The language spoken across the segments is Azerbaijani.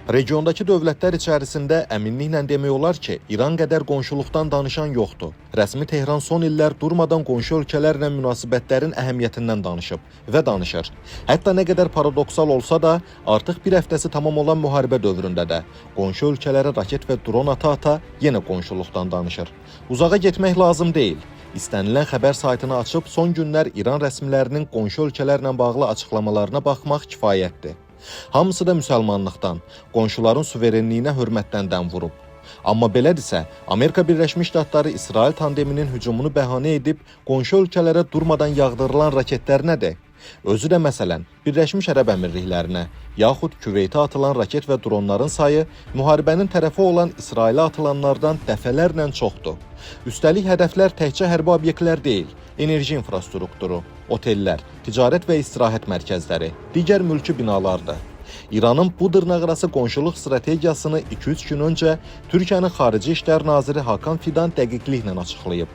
Regiondakı dövlətlər içərisində əminliklə demək olar ki, İran qədər qonşuluqdan danışan yoxdur. Rəsmi Tehran son illər durmadan qonşu ölkələrlə münasibətlərin əhəmiyyətindən danışıb və danışır. Hətta nə qədər paradoksal olsa da, artıq bir həftəsi tamam olan müharibə dövründə də qonşu ölkələrə raket və dron ata-ata yenə qonşuluqdan danışır. Uzağa getmək lazım deyil. İstənilən xəbər saytını açıb son günlər İran rəsmilərinin qonşu ölkələrlə bağlı açıqlamalarına baxmaq kifayətdir. Hamısı da müsəlmanlıqdan, qonşuların suverenliyinə hörmətdən dəm vurub. Amma belədirsə, Amerika Birləşmiş Ştatları İsrail tandeminin hücumunu bəhanə edib qonşu ölkələrə durmadan yağdırılan raketlər nədir? Özü də məsələn, Birləşmiş Ərəb Əmirliklərinə, yaxud Küveytə atılan raket və dronların sayı müharibənin tərəfi olan İsrailə atılanlardan dəfələrlə çoxdur. Üstəlik hədəflər təkcə hərbi obyektlər deyil, enerji infrastrukturu, otellər, ticarət və istirahət mərkəzləri, digər mülki binalardır. İranın bu dırnaqarası qonşuluq strategiyasını 2-3 gün öncə Türkiyənin Xarici İşlər Naziri Hakan Fidan dəqiqliklə açıqlayıb.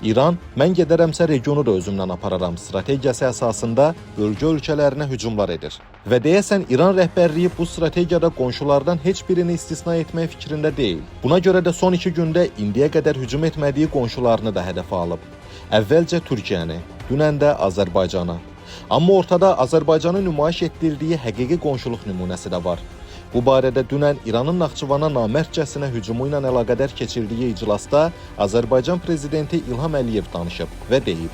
İran, mən gedərəmsə regionu da özümlə apararam strategiyası əsasında bölgə ölkələrinə hücumlar edir. Və deyəsən İran rəhbərliyi bu strategiyada qonşulardan heç birini istisna etmək fikrində deyil. Buna görə də son 2 gündə indiyə qədər hücum etmədiyi qonşularını da hədəfə alıb. Əvvəlcə Türkiyəni, dünən də Azərbaycana. Amma ortada Azərbaycanın nümayiş etdirdiyi həqiqi qonşuluq nümunəsi də var. Bu barədə dünən İranın Naxçıvana namərdcəsinə hücumu ilə əlaqədar keçirdiyi iclasda Azərbaycan prezidenti İlham Əliyev danışıb və deyib: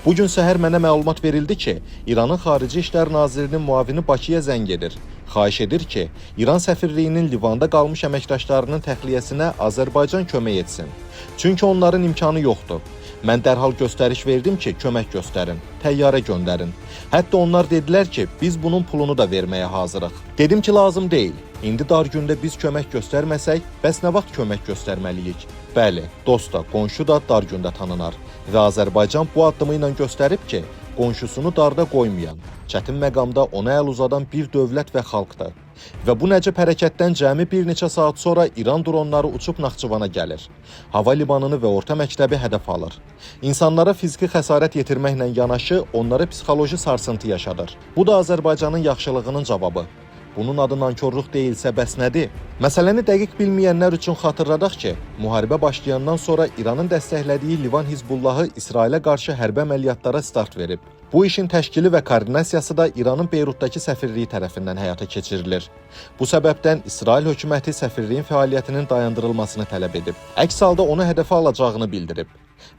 "Bugün səhər mənə məlumat verildi ki, İranın Xarici İşlər Nazirinin müavini Bakıya zəng edir. Xahiş edir ki, İran səfirliyinin Livanda qalmış əməkdaşlarının təxliyəsinə Azərbaycan kömək etsin. Çünki onların imkanı yoxdur. Mən dərhal göstəriş verdim ki, kömək göstərin, təyyarə göndərin. Hətta onlar dedilər ki, biz bunun pulunu da verməyə hazırıq. Dedim ki, lazım deyil. İndi dar gündə biz kömək göstərməsək, bəs nə vaxt kömək göstərməliyik? Bəli, dost da, qonşu da dar gündə tanınar. Və Azərbaycan bu addımı ilə göstərib ki, qonşusunu darda qoymayan, çətin məqamda ona əl uzadan bir dövlət və xalqdır. Və bu nəcib hərəkətdən cəmi bir neçə saat sonra İran dronları uçub Naxçıvana gəlir. Hava limanını və orta məktəbi hədəf alır. İnsanlara fiziki xəsarət yetirməklə yanaşı, onlara psixoloji sarsıntı yaşadır. Bu da Azərbaycanın yaxşılığının cavabı. Bunun adı nankorluq deyilsə bəs nədir? Məsələni dəqiq bilməyənlər üçün xatırladaq ki, müharibə başlayandan sonra İranın dəstəklədiyi Livan Hizbullahı İsrailə qarşı hərbi əməliyyatlara start verib. Bu işin təşkili və koordinasiyası da İranın Beyrutdakı səfirliyi tərəfindən həyata keçirilir. Bu səbəbdən İsrail hökuməti səfirliyin fəaliyyətinin dayandırılmasını tələb edib. Əks halda onu hədəfə alacağını bildirib.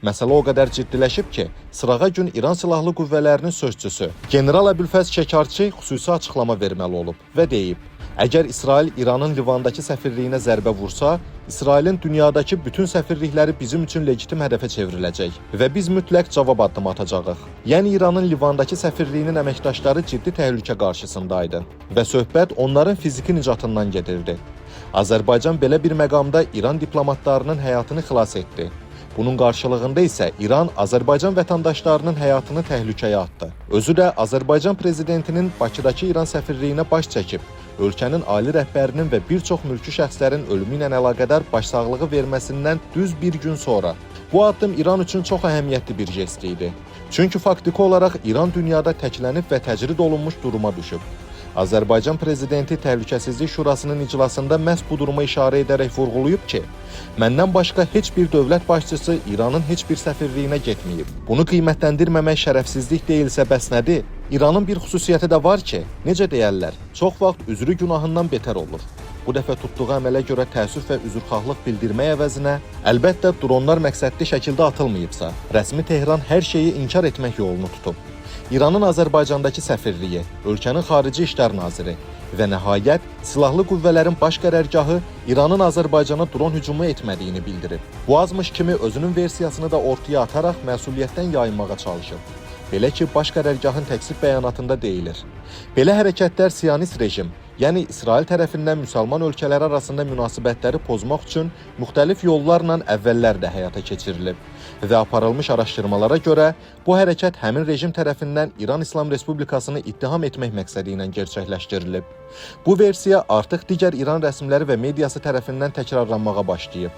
Məsələ o qədər ciddiləşib ki, sırağa gün İran Silahlı Qüvvələrinin sözçüsü General Əbülfəz Şəkarçı xüsusi açıqlama verməli olub və deyib: "Əgər İsrail İranın Livandakı səfirliyinə zərbə vursa, İsrailin dünyadakı bütün səfirlikləri bizim üçün legitim hədəfə çevriləcək və biz mütləq cavab addımı atacağıq." Yəni İranın Livandakı səfirliyinin əməkdaşları ciddi təhlükə qarşısındaydı və söhbət onların fiziki nicatından gedirdi. Azərbaycan belə bir məqamda İran diplomatlarının həyatını xilas etdi. Bunun qarşılığında isə İran Azərbaycan vətəndaşlarının həyatını təhlükəyə atdı. Özü də Azərbaycan prezidentinin Bakıdakı İran səfirliyinə baş çəkib, ölkənin ali rəhbərinin və bir çox mülki şəxslərin ölümü ilə əlaqədar başsağlığı verməsindən düz bir gün sonra. Bu addım İran üçün çox əhəmiyyətli bir jest idi. Çünki faktiki olaraq İran dünyada təklənib və təcrid olunmuş duruma düşüb. Azərbaycan prezidenti Təhlükəsizlik Şurasının iclasında məhz bu duruma işarə edərək vurğulayıb ki, məndən başqa heç bir dövlət başçısı İranın heç bir səfirliyinə getməyib. Bunu qiymətləndirməmək şərəfsizlik deyilsə bəs nədir? İranın bir xüsusiyyəti də var ki, necə deyərlər, çox vaxt üzrü günahından betər olur. Bu dəfə tutduğu əmələ görə təəssüf və üzrxahlıq bildirmək əvəzinə, əlbəttə dronlar məqsədli şəkildə atılmayıbsa, rəsmi Tehran hər şeyi inkar etmək yolunu tutub. İranın Azərbaycandakı səfirliyi, ölkənin Xarici İşlər Naziri və nəhayət Silahlı Qüvvələrin baş qərargahı İranın Azərbaycana dron hücumu etmədiyini bildirib. Bu azmış kimi özünün versiyasını da ortaya ataraq məsuliyyətdən yayınmağa çalışıb. Belə ki, baş qərargahın təksib bəyanatında deyilir: "Belə hərəkətlər siyonist rejim, yəni İsrail tərəfindən müsəlman ölkələr arasında münasibətləri pozmaq üçün müxtəlif yollarla əvvəllər də həyata keçirilib və aparılmış araşdırmalara görə bu hərəkət həmin rejim tərəfindən İran İslam Respublikasını ittiham etmək məqsədi ilə gerçəkləşdirilib. Bu versiya artıq digər İran rəsmiləri və mediası tərəfindən təkrarlanmağa başlayıb.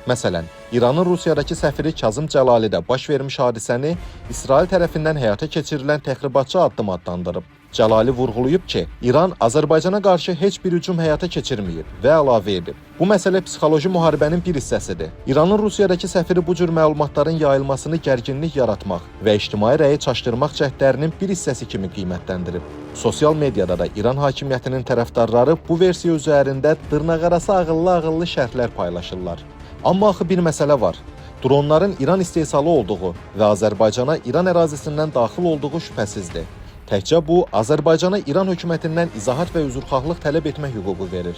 Məsələn, İranın Rusiyadakı səfiri Kazım Cəlali də baş vermiş hadisəni İsrail tərəfindən həyata keçirilən təxribatçı addım adlandırıb. Cəlali vurğulayıb ki, İran Azərbaycana qarşı heç bir hücum həyata keçirməyib və əlavə edib. Bu məsələ psixoloji müharibənin bir hissəsidir. İranın Rusiyadakı səfiri bu cür məlumatların yayılmasını gərginlik yaratmaq və ictimai rəyi çaşdırmaq cəhdlərinin bir hissəsi kimi qiymətləndirib. Sosial mediada da İran hakimiyyətinin tərəfdarları bu versiya üzərində dırnaqarası ağıllı şərhlər paylaşırlar. Amma axı bir məsələ var. Dronların İran istehsalı olduğu və Azərbaycana İran ərazisindən daxil olduğu şübhəsizdir. Təkcə bu, Azərbaycana İran hökumətindən izahat və üzrxahlıq tələb etmək hüququ verir.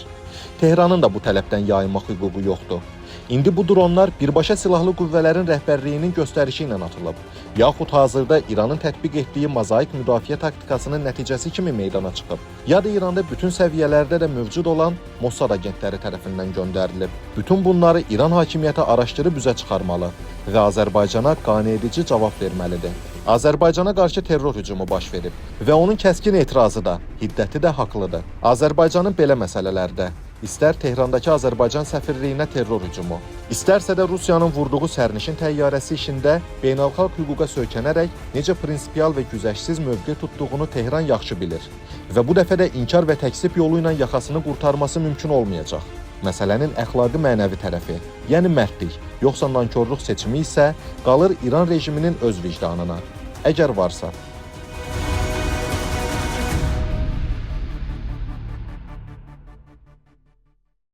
Tehranın da bu tələbdən yayınmaq hüququ yoxdur. İndi bu dronlar birbaşa silahlı qüvvələrin rəhbərliyinin göstərişi ilə atılıb, yaxud hazırda İranın tətbiq etdiyi mozaik müdafiə taktikasının nəticəsi kimi meydana çıxıb, ya da İranda bütün səviyyələrdə də mövcud olan Mossad agentləri tərəfindən göndərilib. Bütün bunları İran hakimiyyəti araşdırıb üzə çıxarmalı və Azərbaycana qaneedici cavab verməlidir. Azərbaycana qarşı terror hücumu baş verib və onun kəskin etirazı da, hiddəti də haqlıdır. Azərbaycanın belə məsələlərdə İstər Tehrandakı Azərbaycan səfirliyinə terror hücumu, istərsə də Rusiyanın vurduğu sərnişin təyyarəsi işində beynəlxalq hüquqa söykənərək necə prinsipial və güzəştsiz mövqe tutduğunu Tehran yaxşı bilir və bu dəfə də inkar və təksib yolu ilə yaxasını qurtarması mümkün olmayacaq. Məsələnin əxlaqi mənəvi tərəfi, yəni mərdlik, yoxsa nankorluq seçimi isə qalır İran rejiminin öz vicdanına, əgər varsa.